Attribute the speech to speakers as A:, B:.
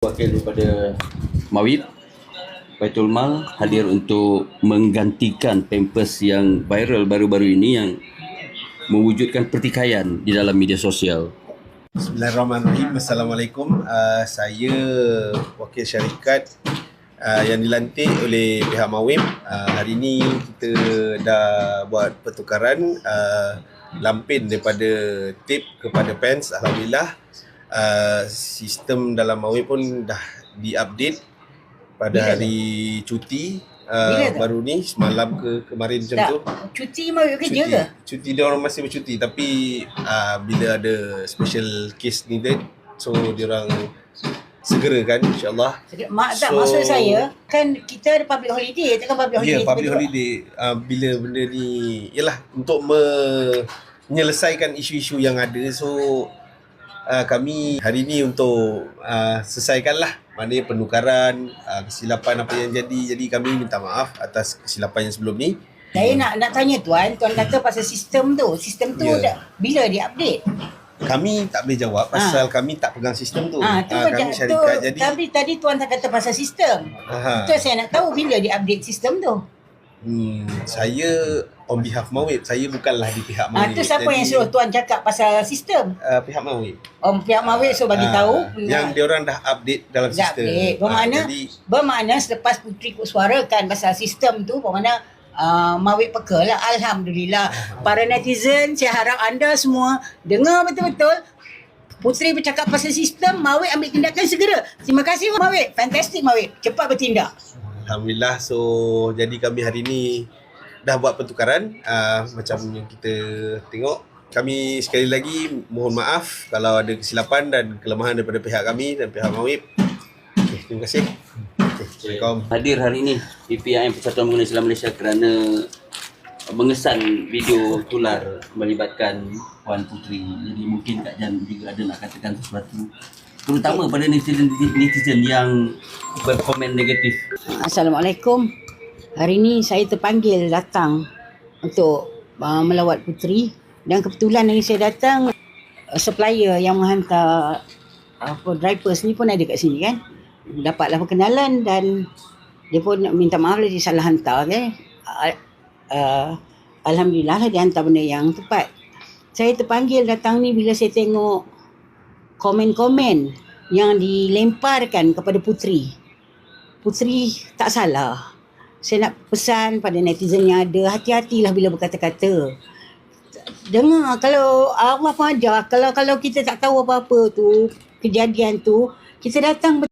A: wakil daripada Mawib Baitul Mal hadir untuk menggantikan Pampers yang viral baru-baru ini yang mewujudkan pertikaian di dalam media sosial.
B: Bismillahirrahmanirrahim. Assalamualaikum. Saya wakil syarikat yang dilantik oleh pihak Mawib. Hari ini kita dah buat pertukaran lampin daripada tip kepada pants. Alhamdulillah, sistem dalam Mawib pun dah diupdate pada hari cuti baru ni, semalam ke kemarin macam tu.
C: Cuti Mawib kerja ke?
B: Cuti dia orang masih bercuti, tapi bila ada special case needed, so dia orang segerakan insya-Allah.
C: Maksud saya kan kita ada public holiday, takkan public holiday.
B: Ya, public holiday. Bila benda ni ialah untuk menyelesaikan isu-isu yang ada, so kami hari ni untuk selesaikanlah, maknanya penukaran, kesilapan apa yang jadi. Jadi kami minta maaf atas kesilapan yang sebelum ni.
C: Saya nak tanya Tuan kata pasal sistem tu. Sistem tu bila di-update?
B: Kami tak boleh jawab pasal kami tak pegang sistem tu.
C: Kami syarikat. Jadi tapi tadi Tuan tak kata pasal sistem. Itu saya nak tahu bila di-update sistem tu.
B: Saya on behalf Mawib, saya bukanlah di pihak Mawib.
C: Itu siapa yang suruh Tuan cakap pasal sistem?
B: Pihak Mawib.
C: Pihak Mawib so bagi tahu
B: yang dia orang dah update dalam sistem.
C: Bermakna selepas Puteri suarakan pasal sistem tu, bermakna Mawib peka lah. Alhamdulillah. Para netizen, saya harap anda semua dengar betul-betul. Puteri bercakap pasal sistem, Mawib ambil tindakan segera. Terima kasih Mawib. Fantastik Mawib. Cepat bertindak.
B: Alhamdulillah. So jadi kami hari ni dah buat pertukaran macam yang kita tengok. Kami sekali lagi mohon maaf kalau ada kesilapan dan kelemahan daripada pihak kami dan pihak Mawib. Terima kasih. Assalamualaikum.
A: Hadir hari ini PPIM Persatuan Pengguna Islam Malaysia kerana mengesan video tular melibatkan Puan Puteri. Jadi mungkin Kak Jan juga ada nak katakan sesuatu, terutama pada netizen yang berkomen negatif.
C: Assalamualaikum. Hari ini saya terpanggil datang untuk melawat Puteri, dan kebetulan hari saya datang, supplier yang menghantar drivers ni pun ada kat sini kan. Dapatlah perkenalan dan dia pun minta maaf lah dia salah hantar kan. Alhamdulillah lah dia hantar benda yang tepat. Saya terpanggil datang ni bila saya tengok komen-komen yang dilemparkan kepada Puteri. Puteri tak salah. Saya nak pesan pada netizen yang ada, hati-hatilah bila berkata-kata. Dengar, kalau Allah pun ajar, kalau kita tak tahu apa-apa tu, kejadian tu, kita datang